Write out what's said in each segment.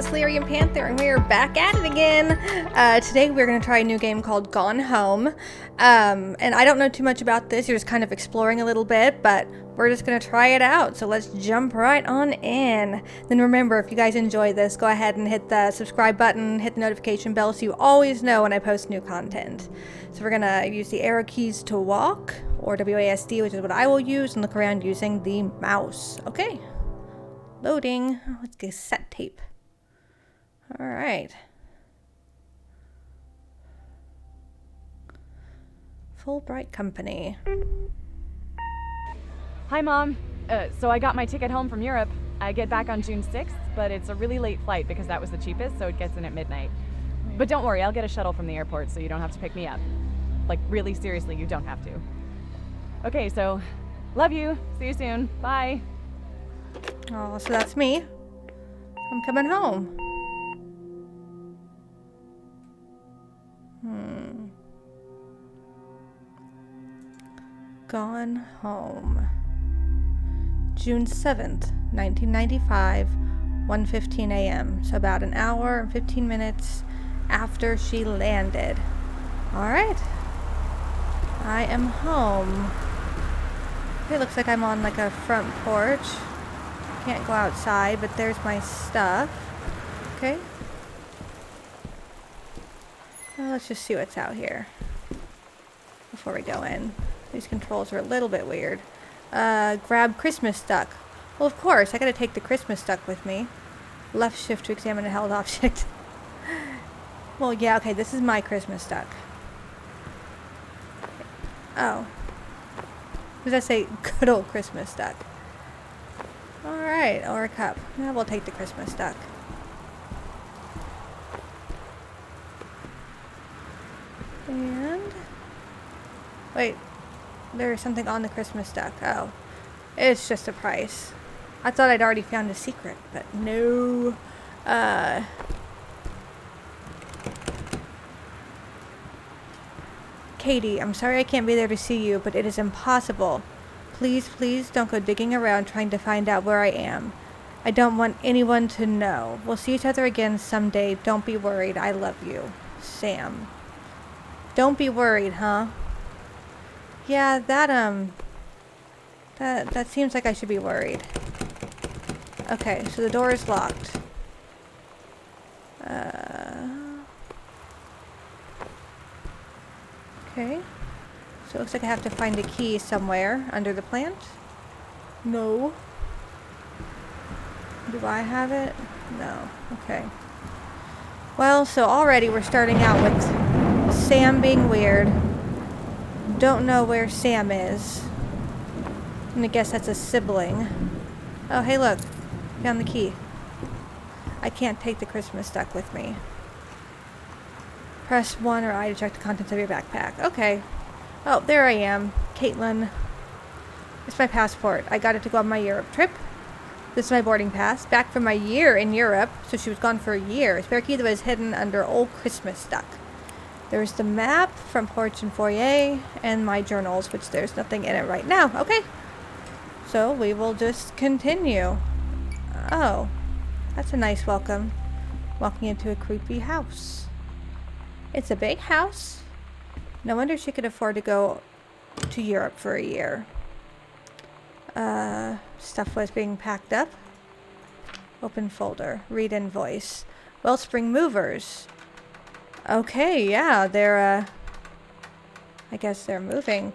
Ceslerian Panther, and we're back at it again. Today we're going to try a new game called Gone Home. And I don't know too much about this, you're just kind of exploring a little bit, but we're just going to try it out. So let's jump right on in. Then remember, if you guys enjoy this, go ahead and hit the subscribe button, hit the notification bell so you always know when I post new content. So we're going to use the arrow keys to walk, or WASD, which is what I will use, and look around using the mouse. Okay. Loading. Let's get set tape. Alright. Fulbright Company. Hi, Mom. So I got my ticket home from Europe. I get back on June 6th, but it's a really late flight because that was the cheapest, so it gets in at midnight. But don't worry, I'll get a shuttle from the airport so you don't have to pick me up. Like, really, seriously, you don't have to. Okay, so, love you. See you soon. Bye. Oh, so that's me. I'm coming home. Gone Home. June 7th, 1995, 1:15 a.m. So about an hour and 15 minutes after she landed. Alright. I am home. It looks like I'm on like a front porch. Can't go outside, but there's my stuff. Okay. Well, let's just see what's out here before we go in. These controls are a little bit weird. Grab Christmas duck. Well, of course, I gotta take the Christmas duck with me. Left shift to examine a held object. Well, yeah, okay, this is my Christmas duck. Oh. What does that say? Good old Christmas duck. Alright, or a cup. Yeah, we'll take the Christmas duck. And... wait. There's something on the Christmas duck. Oh. It's just a price. I thought I'd already found a secret, but no. Katie, I'm sorry I can't be there to see you, but it is impossible. Please, please don't go digging around trying to find out where I am. I don't want anyone to know. We'll see each other again someday. Don't be worried. I love you. Sam. Don't be worried, huh? Yeah, that seems like I should be worried. Okay, so the door is locked. Okay. So it looks like I have to find a key somewhere under the plant. No. Do I have it? No. Okay. Well, so already we're starting out with Sam being weird. Don't know where Sam is. I'm gonna guess that's a sibling. Oh, hey look. Found the key. I can't take the Christmas duck with me. Press 1 or I to check the contents of your backpack. Okay. Oh, there I am. Caitlin. It's my passport. I got it to go on my Europe trip. This is my boarding pass. Back from my year in Europe. So she was gone for a year. A spare key that was hidden under old Christmas duck. There's the map, front porch and foyer, and my journals, which there's nothing in it right now. Okay. So we will just continue. Oh. That's a nice welcome. Walking into a creepy house. It's a big house. No wonder she could afford to go to Europe for a year. Stuff was being packed up. Open folder. Read invoice. Wellspring Movers. Okay, yeah, they're, I guess they're moving.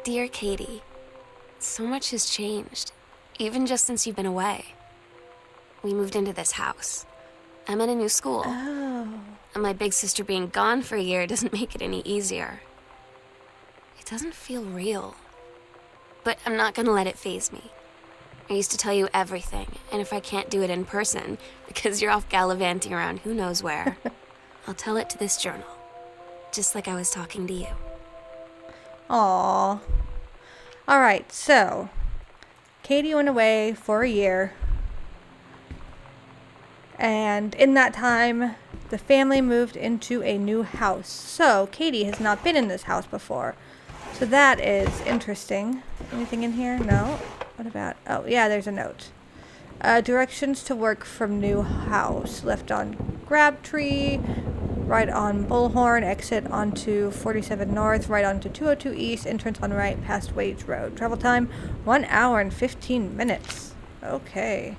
Dear Katie, so much has changed, even just since you've been away. We moved into this house. I'm at a new school. Oh. And my big sister being gone for a year doesn't make it any easier. It doesn't feel real. But I'm not gonna let it faze me. I used to tell you everything, and if I can't do it in person, because you're off gallivanting around who knows where, I'll tell it to this journal. Just like I was talking to you. Aww. Alright, so Katie went away for a year. And in that time, the family moved into a new house. So Katie has not been in this house before. So that is interesting. Anything in here? No. What about... oh, yeah, there's a note. Directions to work from new house. Left on Crabtree, right on Bullhorn, exit onto 47 North, right onto 202 East, entrance on right past Wage Road. Travel time, 1 hour and 15 minutes. Okay.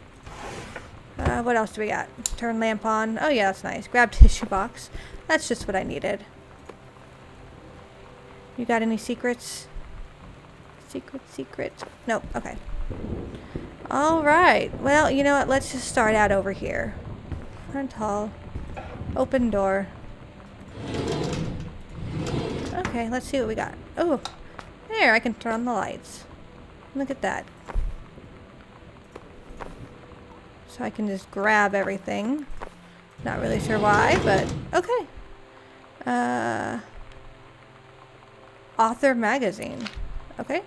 What else do we got? Turn lamp on. Oh yeah, that's nice. Grab tissue box. That's just what I needed. You got any secrets? Secret. Nope. Okay. Alright. Well, you know what? Let's just start out over here. Front hall. Open door. Okay, let's see what we got. Oh, there, I can turn on the lights. Look at that. So I can just grab everything. Not really sure why, but okay. Author magazine. Okay.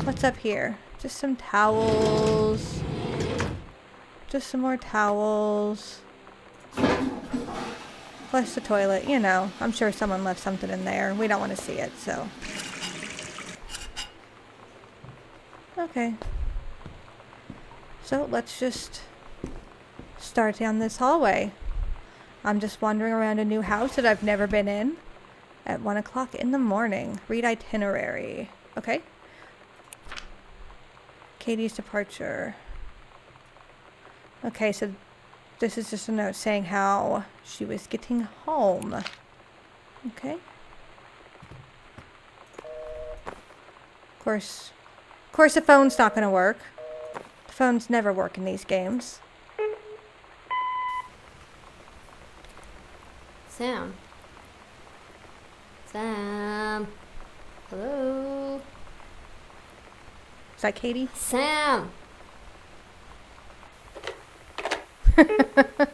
What's up here? Just some towels. Just some more towels. Flush the toilet, you know. I'm sure someone left something in there. We don't want to see it, so. Okay. So let's just start down this hallway. I'm just wandering around a new house that I've never been in at 1 o'clock in the morning. Read itinerary. Okay. Katie's departure. Okay, so this is just a note saying how she was getting home. Okay. Of course the phone's not going to work. The phones never work in these games. Sam. Hello? Is that Katie? Sam! I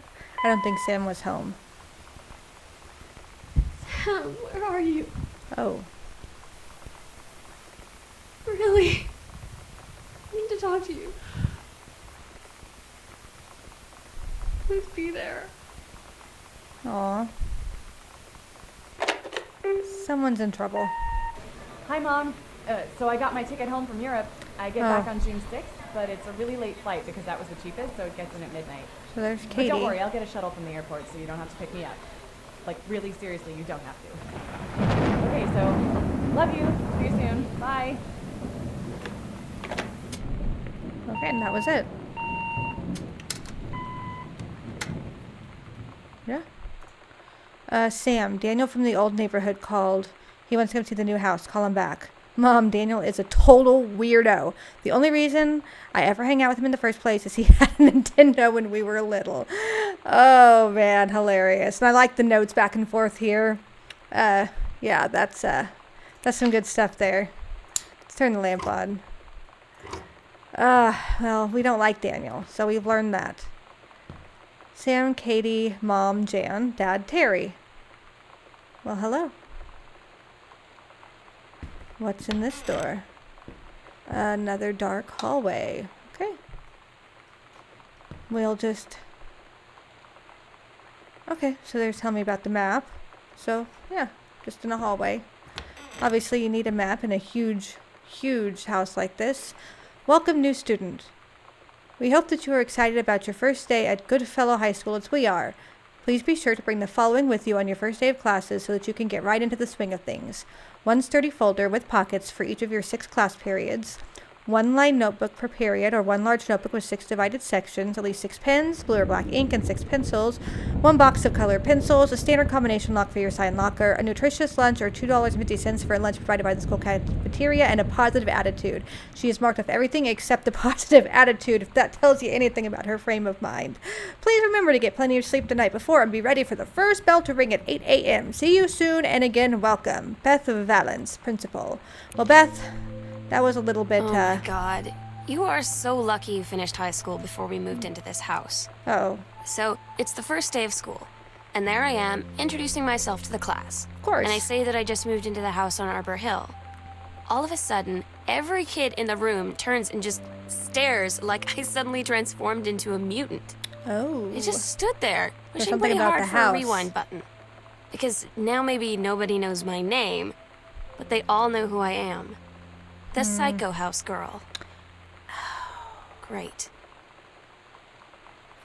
don't think Sam was home. Sam, where are you? Oh. Really? I need to talk to you. Please be there. Aw. Someone's in trouble. Hi, Mom. So I got my ticket home from Europe. I get back on June 6th, but it's a really late flight because that was the cheapest, so it gets in at midnight. So there's But Katie. don't worry, I'll get a shuttle from the airport, so you don't have to pick me up. Like, really seriously, you don't have to. Okay, so, love you. See you soon. Bye. Okay, and that was it. Yeah. Sam, Daniel from the old neighborhood called. He wants to come see the new house. Call him back. Mom, Daniel is a total weirdo. The only reason I ever hang out with him in the first place is he had a Nintendo when we were little. Oh, man, hilarious. And I like the notes back and forth here. Yeah, that's some good stuff there. Let's turn the lamp on. Well, we don't like Daniel, so we've learned that. Sam, Katie, Mom, Jan, Dad, Terry. Well, hello. What's in this door? Another dark hallway. Okay. We'll just... Okay, so they're telling me about the map. So, yeah, just in a hallway. Obviously, you need a map in a huge, huge house like this. Welcome, new student. We hope that you are excited about your first day at Goodfellow High School as we are. Please be sure to bring the following with you on your first day of classes so that you can get right into the swing of things. One sturdy folder with pockets for each of your 6 class periods. One line notebook per period, or one large notebook with 6 divided sections, at least 6 pens, blue or black ink, and 6 pencils, 1 box of colored pencils, a standard combination lock for your sign locker, a nutritious lunch, or $2.50 for a lunch provided by the school cafeteria, and a positive attitude. She has marked off everything except the positive attitude, if that tells you anything about her frame of mind. Please remember to get plenty of sleep the night before and be ready for the first bell to ring at 8 a.m. See you soon, and again, welcome. Beth Valance, Principal. Well, Beth... That was a little bit, Oh my God. You are so lucky you finished high school before we moved into this house. Oh, So, it's the first day of school. And there I am, introducing myself to the class. of course. And I say that I just moved into the house on Arbor Hill. All of a sudden, every kid in the room turns and just stares like I suddenly transformed into a mutant. Oh. I just stood there, There's wishing something pretty about hard the for house. a rewind button. Because now maybe nobody knows my name, but they all know who I am. The Psycho House girl. Great.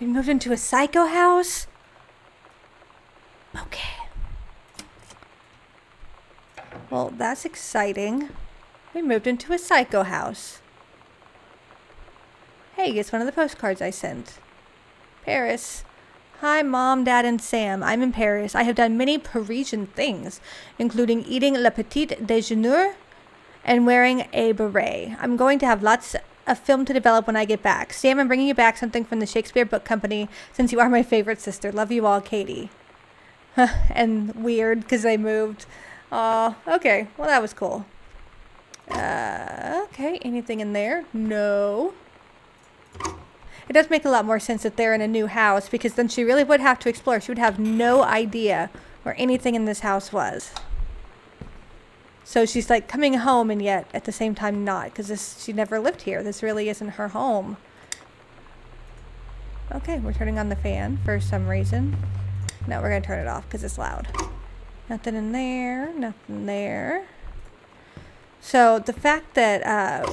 We moved into a psycho house? Okay. Well, that's exciting. We moved into a psycho house. Hey, it's one of the postcards I sent. Paris. Hi, Mom, Dad, and Sam. I'm in Paris. I have done many Parisian things, including eating le petit déjeuner and wearing a beret. I'm going to have lots of film to develop when I get back. Sam, I'm bringing you back something from the Shakespeare Book Company, since you are my favorite sister. Love you all, Katie. And weird, because they moved. Aw, okay. Well, that was cool. Okay, anything in there? No. It does make a lot more sense that they're in a new house, because then she really would have to explore. She would have no idea where anything in this house was. So she's like coming home and yet at the same time not, because she never lived here. This really isn't her home. Okay, we're turning on the fan for some reason. No, we're going to turn it off because it's loud. Nothing in there, nothing there. So the fact that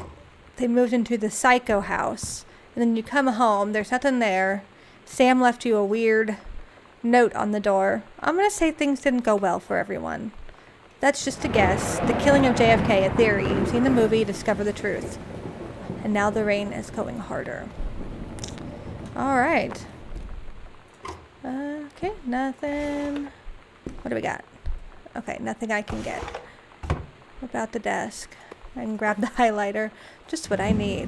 they moved into the psycho house, and then you come home, there's nothing there. Sam left you a weird note on the door. I'm going to say things didn't go well for everyone. That's just a guess. The killing of JFK, a theory. You've seen the movie, discover the truth. And now the rain is going harder. Alright. Okay, nothing. What do we got? Okay, nothing I can get. What about the desk? I can grab the highlighter. Just what I need.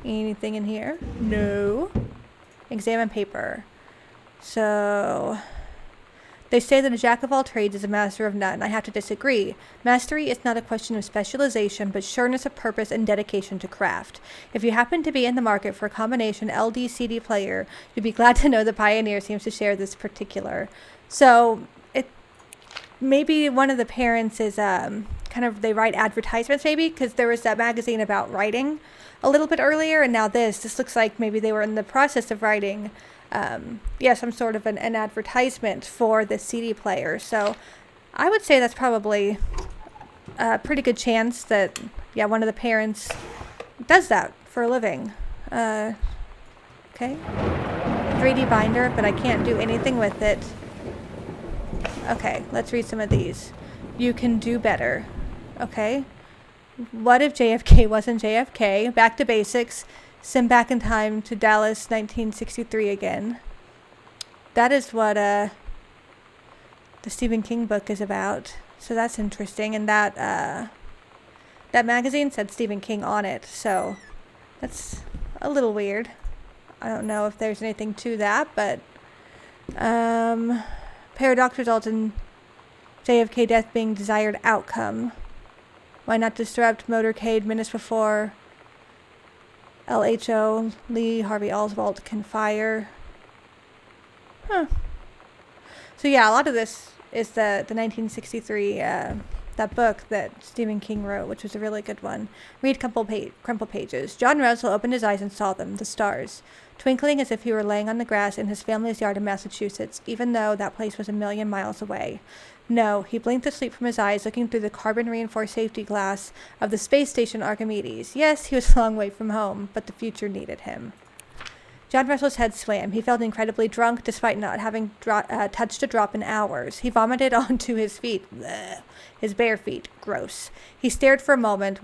Anything in here? No. Examine paper. So, they say that a jack of all trades is a master of none. I have to disagree. Mastery is not a question of specialization, but sureness of purpose and dedication to craft. If you happen to be in the market for a combination LD-CD player, you'd be glad to know the Pioneer seems to share this particular. So, maybe one of the parents is kind of, they write advertisements maybe, because there was that magazine about writing a little bit earlier, and now this looks like maybe they were in the process of writing some sort of an advertisement for the CD player. So I would say that's probably a pretty good chance that, one of the parents does that for a living. Okay. 3D binder, but I can't do anything with it. Okay, let's read some of these. You can do better. Okay. What if JFK wasn't JFK? Back to basics. Send back in time to Dallas 1963 again. That is what the Stephen King book is about. So that's interesting. And that magazine said Stephen King on it. So that's a little weird. I don't know if there's anything to that, but paradox results in JFK death being desired outcome. Why not disrupt motorcade minutes before LHO Lee Harvey Oswald can fire? So yeah, a lot of this is the 1963 that book that Stephen King wrote, which was a really good one. Read crumpled pages. John Russell opened his eyes and saw them, the stars, twinkling as if he were laying on the grass in his family's yard in Massachusetts, even though that place was a million miles away. No, he blinked the sleep from his eyes, looking through the carbon-reinforced safety glass of the space station Archimedes. Yes, he was a long way from home, but the future needed him. John Russell's head swam. He felt incredibly drunk, despite not having touched a drop in hours. He vomited onto his feet. Blech. His bare feet. Gross. He stared for a moment,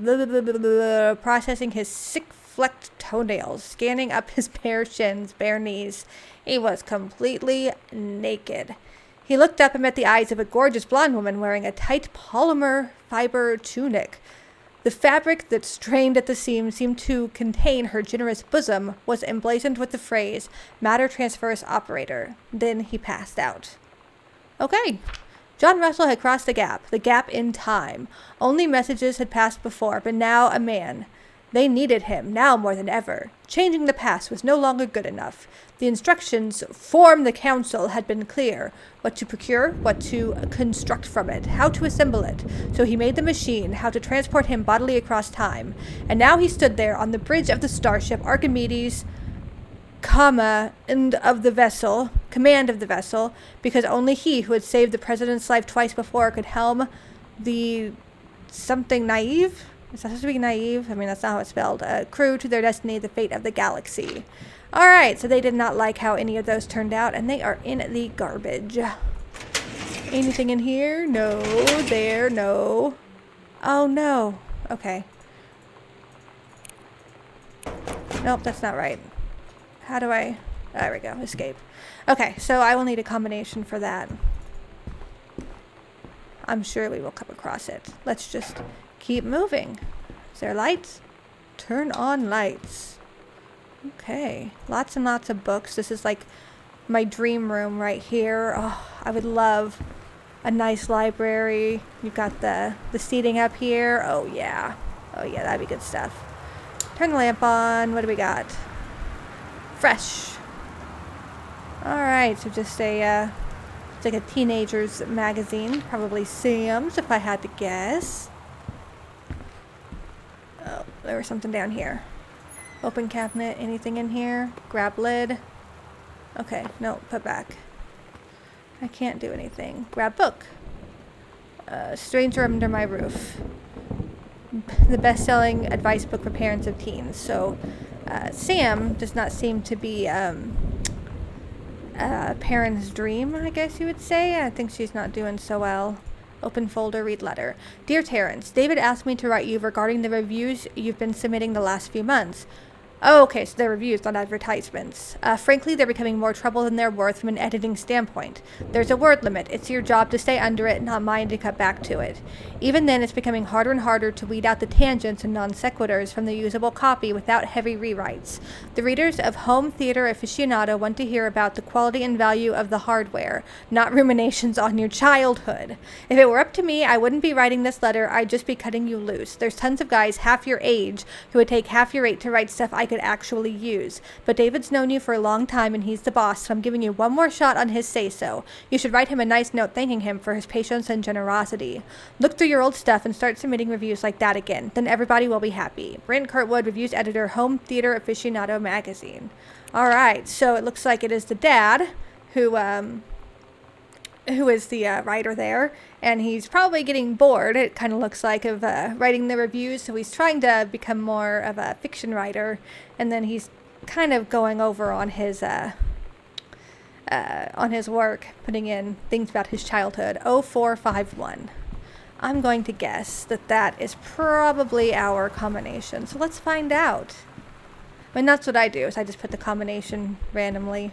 processing his sick-flecked toenails, scanning up his bare shins, bare knees. He was completely naked. He looked up and met the eyes of a gorgeous blonde woman wearing a tight polymer fiber tunic. The fabric that strained at the seams seemed to contain her generous bosom was emblazoned with the phrase, Matter Transverse Operator. Then he passed out. Okay. John Russell had crossed the gap in time. Only messages had passed before, but now a man. They needed him, now more than ever. Changing the past was no longer good enough. The instructions, form the council, had been clear. What to procure, what to construct from it, how to assemble it. So he made the machine, how to transport him bodily across time. And now he stood there on the bridge of the starship Archimedes, command of the vessel, because only he who had saved the president's life twice before could helm the something naive. Is that supposed to be naive? I mean, that's not how it's spelled. Crew to their destiny, the fate of the galaxy. Alright, so they did not like how any of those turned out, and they are in the garbage. Anything in here? No. There, no. Oh, no. Okay. Nope, that's not right. How do I... There we go. Escape. Okay, so I will need a combination for that. I'm sure we will come across it. Let's just keep moving. Is there lights? Turn on lights. Okay. Lots and lots of books. This is like my dream room right here. Oh, I would love a nice library. You've got the seating up here. Oh, yeah. Oh, yeah, that'd be good stuff. Turn the lamp on. What do we got? Fresh. Alright, so just a, it's like a teenager's magazine. Probably Sam's, if I had to guess. Oh, there was something down here. Open cabinet. Anything in here? Grab lid. Okay, no, put back. I can't do anything. Grab book. Stranger Under My Roof. The best-selling advice book for parents of teens. So, Sam does not seem to be a parent's dream, I guess you would say. I think she's not doing so well. Open folder, read letter. Dear Terrence, David asked me to write you regarding the reviews you've been submitting the last few months. Oh, okay, so they're reviews, not advertisements. Frankly, they're becoming more trouble than they're worth from an editing standpoint. There's a word limit. It's your job to stay under it, not mine to cut back to it. Even then, it's becoming harder and harder to weed out the tangents and non sequiturs from the usable copy without heavy rewrites. The readers of Home Theater Aficionado want to hear about the quality and value of the hardware, not ruminations on your childhood. If it were up to me, I wouldn't be writing this letter. I'd just be cutting you loose. There's tons of guys half your age who would take half your rate to write stuff I could actually use. But David's known you for a long time and he's the boss, so I'm giving you one more shot on his say-so. You should write him a nice note thanking him for his patience and generosity. Look through your old stuff and start submitting reviews like that again. Then everybody will be happy. Brent Kurtwood, Reviews Editor, Home Theater Aficionado Magazine. Alright, so it looks like it is the dad who is the writer there, and he's probably getting bored, it kind of looks like, of writing the reviews, so he's trying to become more of a fiction writer, and then he's kind of going over on his work, putting in things about his childhood. 0451. I'm going to guess that that is probably our combination, so let's find out. I mean, that's what I do, is I just put the combination randomly.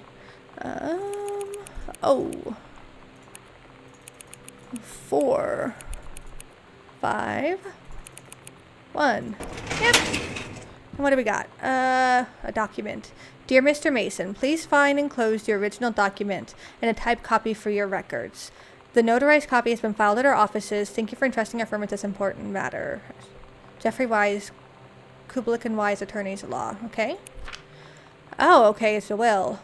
4, 5, 1. Yep. And what do we got? A document. Dear Mr. Mason, please find and enclose your original document and a typed copy for your records. The notarized copy has been filed at our offices. Thank you for entrusting our firm with this important matter. Jeffrey Wise, Kublik and Wise Attorneys at Law. Okay. Oh, okay, it's a will.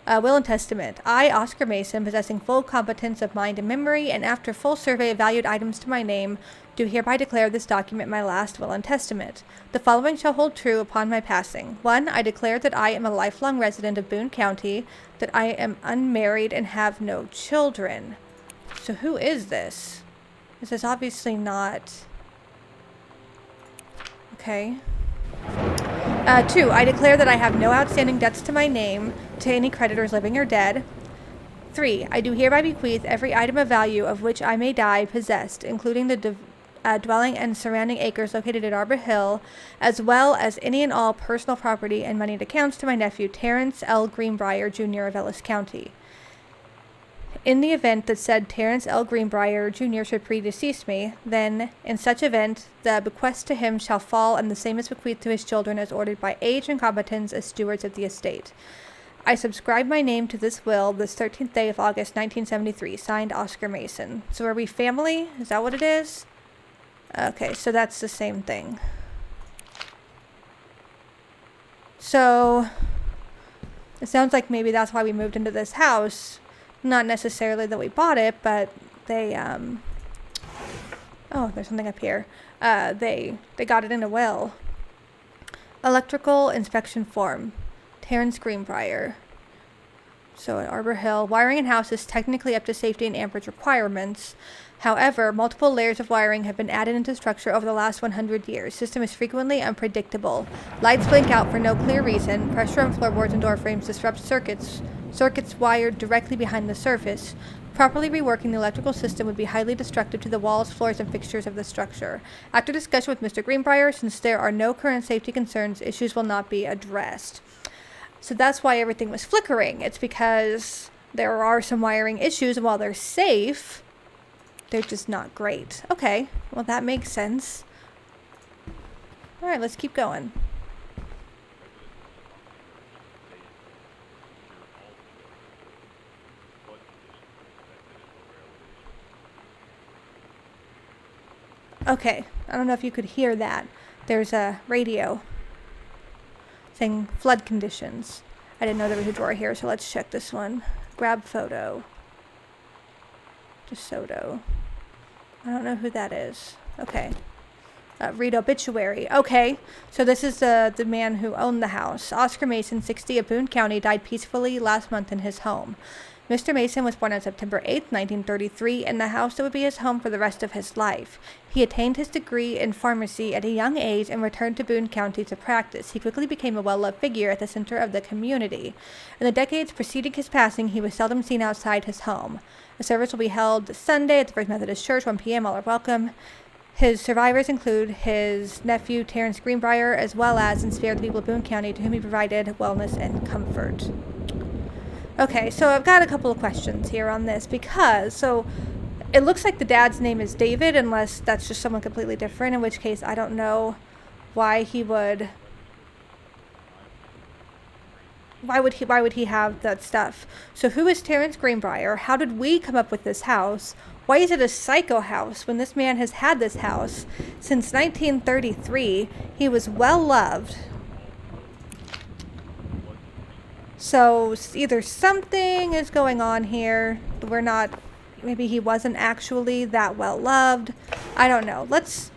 Will and Testament. I, Oscar Mason, possessing full competence of mind and memory, and after full survey of valued items to my name, do hereby declare this document my last will and testament. The following shall hold true upon my passing. 1. I declare that I am a lifelong resident of Boone County, that I am unmarried and have no children. So who is this? This is obviously not... Okay. 2. I declare that I have no outstanding debts to my name, to any creditors living or dead. 3. I do hereby bequeath every item of value of which I may die possessed, including the dwelling and surrounding acres located at Arbor Hill, as well as any and all personal property and moneyed accounts to my nephew, Terrence L. Greenbrier, Jr. of Ellis County. In the event that said Terrence L. Greenbrier, Jr. should predecease me, then, in such event, the bequest to him shall fall and the same is bequeathed to his children as ordered by age and competence as stewards of the estate. I subscribe my name to this will this 13th day of August, 1973, signed Oscar Mason. So are we family? Is that what it is? Okay, so that's the same thing. So, it sounds like maybe that's why we moved into this house. Not necessarily that we bought it, but they, oh, there's something up here. They got it in a will. Electrical inspection form. Terrence Greenbrier. So at Arbor Hill, wiring in house is technically up to safety and amperage requirements. However, multiple layers of wiring have been added into structure over the last 100 years. System is frequently unpredictable. Lights blink out for no clear reason. Pressure on floorboards and door frames disrupts circuits wired directly behind the surface. Properly reworking the electrical system would be highly destructive to the walls, floors, and fixtures of the structure. After discussion with Mr. Greenbrier, since there are no current safety concerns, issues will not be addressed. So that's why everything was flickering. It's because there are some wiring issues, and while they're safe, they're just not great. Okay, well that makes sense. Alright, let's keep going. Okay, I don't know if you could hear that. There's a radio saying flood conditions. I didn't know there was a drawer here, so let's check this one. Grab photo. DeSoto. I don't know who that is. Okay. Read obituary. Okay, so this is the man who owned the house. Oscar Mason, 60, of Boone County, died peacefully last month in his home. Mr. Mason was born on September 8, 1933, in the house that would be his home for the rest of his life. He attained his degree in pharmacy at a young age and returned to Boone County to practice. He quickly became a well-loved figure at the center of the community. In the decades preceding his passing, he was seldom seen outside his home. A service will be held this Sunday at the First Methodist Church, 1 p.m. All are welcome. His survivors include his nephew, Terrence Greenbrier, as well as inspire the people of Boone County, to whom he provided wellness and comfort. Okay, so I've got a couple of questions here on this because, so it looks like the dad's name is David, unless that's just someone completely different, in which case I don't know why he would, why would he have that stuff? So who is Terrence Greenbrier? How did we come up with this house? Why is it a psycho house when this man has had this house since 1933? He was well loved. So either something is going on here. We're not, maybe he wasn't actually that well loved. I don't know. Let's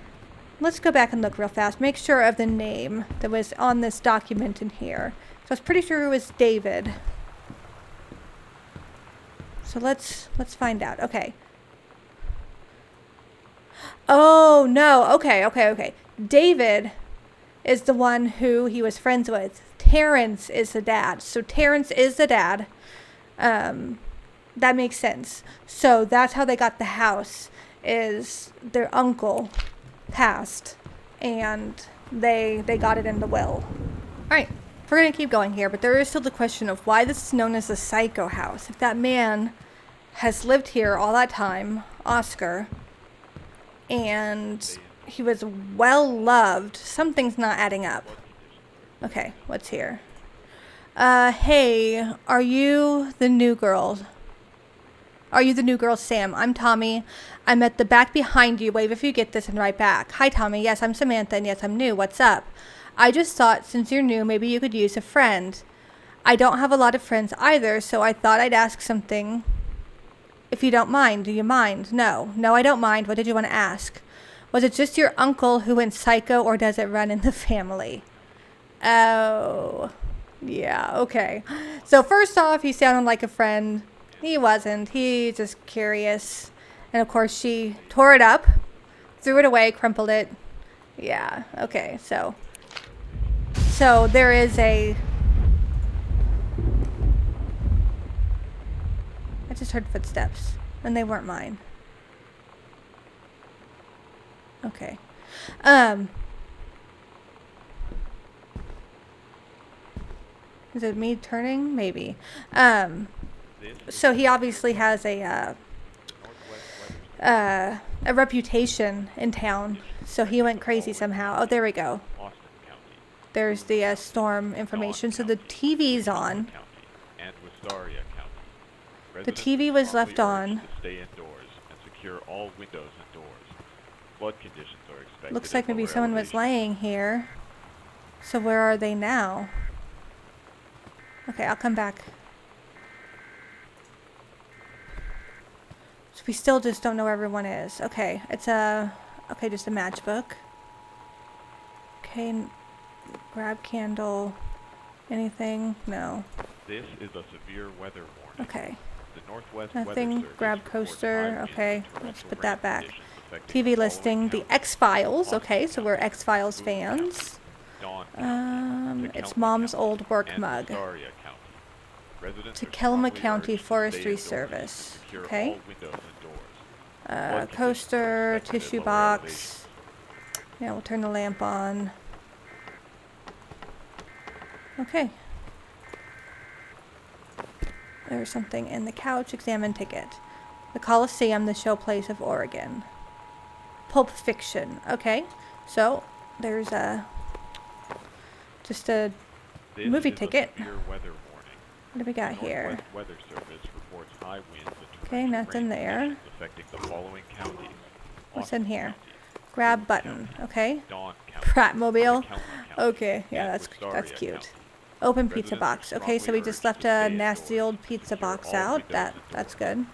go back and look real fast. Make sure of the name that was on this document in here. So I was pretty sure it was David. So let's find out. Okay. Oh no. Okay. David is the one who he was friends with. Terrence is the dad. So Terrence is the dad. That makes sense. So that's how they got the house, is their uncle passed and they got it in the will. Alright, we're going to keep going here, but there is still the question of why this is known as the psycho house. If that man has lived here all that time, Oscar, and he was well loved, something's not adding up. Okay, what's here? Hey, are you the new girl? Are you the new girl, Sam? I'm Tommy. I'm at the back behind you. Wave if you get this and write back. Hi, Tommy. Yes, I'm Samantha, and yes, I'm new. What's up? I just thought since you're new, maybe you could use a friend. I don't have a lot of friends either, so I thought I'd ask something. If you don't mind, do you mind? No, I don't mind. What did you want to ask? Was it just your uncle who went psycho, or does it run in the family? Oh, yeah, okay. So first off, he sounded like a friend. He wasn't. He's just curious. And of course, she tore it up, threw it away, crumpled it. Yeah, okay, so there is a... I just heard footsteps, and they weren't mine. Okay. Is it me turning? Maybe. So he obviously has a reputation in town. So he went crazy somehow. Oh, there we go. There's the storm information. So the TV's on. The TV was left on. Stay indoors and secure all windows and doors. Flood conditions are expected. Looks like maybe someone was laying here. So where are they now? Okay, I'll come back. So we still just don't know where everyone is. Okay, it's just a matchbook. Okay, grab candle. Anything? No. This is a severe weather warning. Okay. The Northwest Weather Nothing. Service Grab reports coaster. high winds Okay. and Let's torrential put rain that back. conditions affecting TV the following listing. The counties. X-Files. Austin Okay, so we're County, X-Files Boone County, fans. Dawn County, It's Tacoma Mom's County, old work and mug. Visaria County. Residents are Tacoma strongly County urged to Forestry stay indoors Service. and secure Okay. all windows and doors. Flood conditions Coaster, are expected at tissue lower box. elevations. Yeah, we'll turn the lamp on. Okay. There's something in the couch. Examine ticket. The Coliseum, the showplace of Oregon. Pulp Fiction. Okay. So, there's just a This movie is a ticket. severe weather warning. What do we got The here? Northwest Weather Service reports high winds and Okay, torrential nothing rain there. conditions affecting the following counties. What's Austin in here? County, Grab Boone button. County, Okay. Dawn County, Pratmobile. Tacoma County, Okay, yeah, and that's Visaria cute. County. Open pizza Residents box. are Okay, so we strongly just urged left to a stay nasty indoors old and pizza secure box all out. windows and That's doors. good.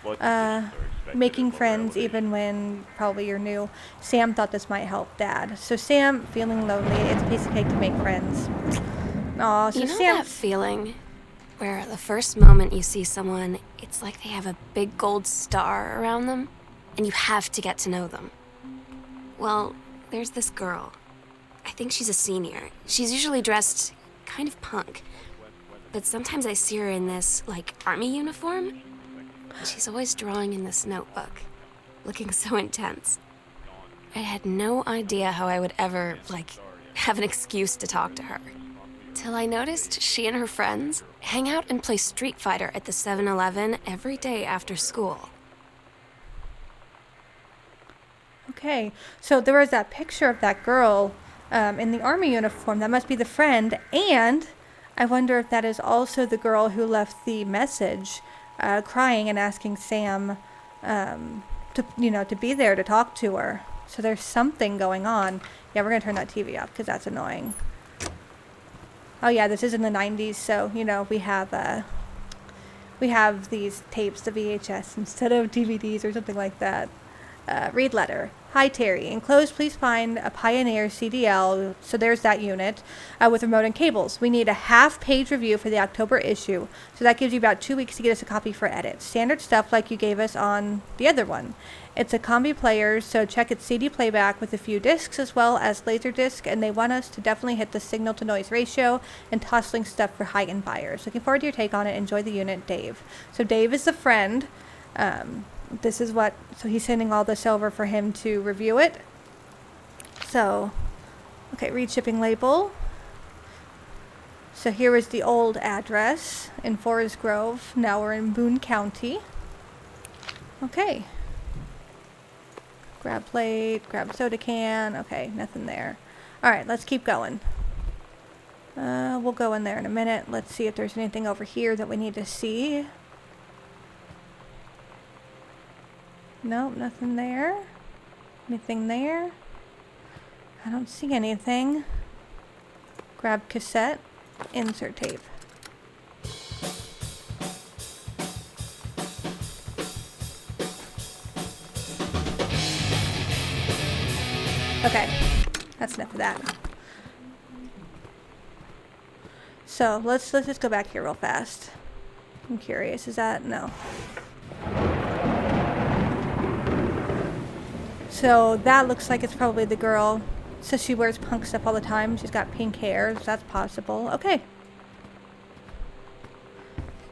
Flood conditions are expected Making at lower friends elevations. even when probably you're new. Sam thought this might help Dad. So Sam feeling lonely. It's a piece of cake to make friends. Aw, so You know Sam. that feeling where the first moment you see someone, it's like they have a big gold star around them, and you have to get to know them? Well, there's this girl. I think she's a senior. She's usually dressed kind of punk, but sometimes I see her in this, like, army uniform. She's always drawing in this notebook, looking so intense. I had no idea how I would ever, like, have an excuse to talk to her. Till I noticed she and her friends hang out and play Street Fighter at the 7-Eleven every day after school. Okay, so there was that picture of that girl in the army uniform. That must be the friend. And I wonder if that is also the girl who left the message crying and asking Sam to be there to talk to her. So there's something going on. Yeah, we're going to turn that TV off because that's annoying. Oh yeah, this is in the 90s, so, we have these tapes, the VHS, instead of DVDs or something like that. Read letter. Hi, Terry. Enclosed, please find a Pioneer CDL, so there's that unit, with remote and cables. We need a half-page review for the October issue, so that gives you about 2 weeks to get us a copy for edit. Standard stuff like you gave us on the other one. It's a combi player, so check its CD playback with a few discs as well as Laserdisc, and they want us to definitely hit the signal-to-noise ratio and tossing stuff for high-end buyers. Looking forward to your take on it. Enjoy the unit, Dave. So Dave is the friend. This is so he's sending all this over for him to review it. So, okay, read shipping label. So here is the old address in Forest Grove. Now we're in Boone County. Okay. Grab plate, grab soda can. Okay, nothing there. Alright, let's keep going. We'll go in there in a minute. Let's see if there's anything over here that we need to see. Nope, nothing there. Anything there? I don't see anything. Grab cassette. Insert tape. Okay, that's enough of that. So let's just go back here real fast. I'm curious. Is that no? So that looks like it's probably the girl. So she wears punk stuff all the time. She's got pink hair. So that's possible. Okay.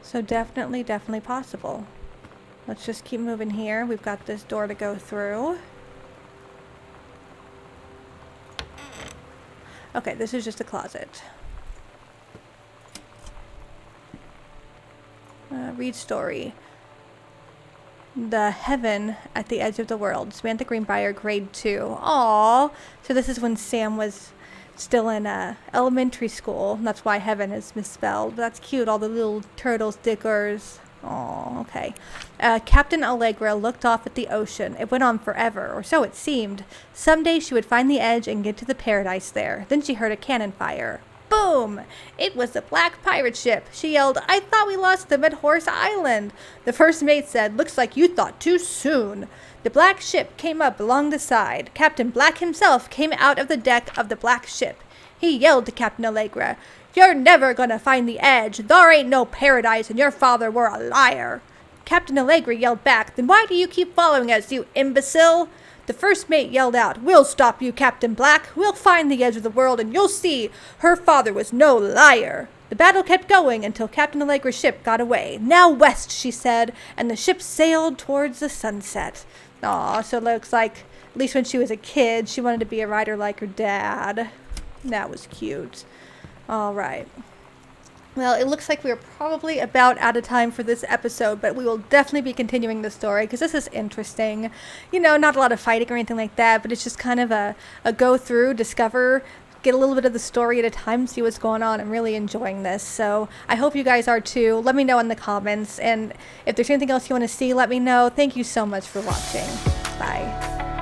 So definitely possible. Let's just keep moving here. We've got this door to go through. Okay, this is just a closet. Read story. The Heaven at the Edge of the World. Samantha Greenbrier, grade 2. Aww. So this is when Sam was still in elementary school. That's why Heaven is misspelled. That's cute. All the little turtle stickers. Aww, okay. Captain Allegra looked off at the ocean. It went on forever, or so it seemed. Someday she would find the edge and get to the paradise there. Then she heard a cannon fire. Boom! It was the Black Pirate ship. She yelled, "I thought we lost them at Horse Island." The first mate said, "Looks like you thought too soon." The black ship came up along the side. Captain Black himself came out of the deck of the black ship. He yelled to Captain Allegra, "You're never gonna find the edge. There ain't no paradise, and your father were a liar." Captain Allegra yelled back, "Then why do you keep following us, you imbecile?" The first mate yelled out, "We'll stop you, Captain Black. We'll find the edge of the world, and you'll see her father was no liar." The battle kept going until Captain Allegra's ship got away. "Now west," she said, and the ship sailed towards the sunset. Aw, so it looks like, at least when she was a kid, she wanted to be a writer like her dad. That was cute. All right. Well, it looks like we're probably about out of time for this episode, but we will definitely be continuing the story because this is interesting. You know, not a lot of fighting or anything like that, but it's just kind of a go through, discover, get a little bit of the story at a time, see what's going on. I'm really enjoying this, so I hope you guys are too. Let me know in the comments, and if there's anything else you want to see, let me know. Thank you so much for watching. Bye.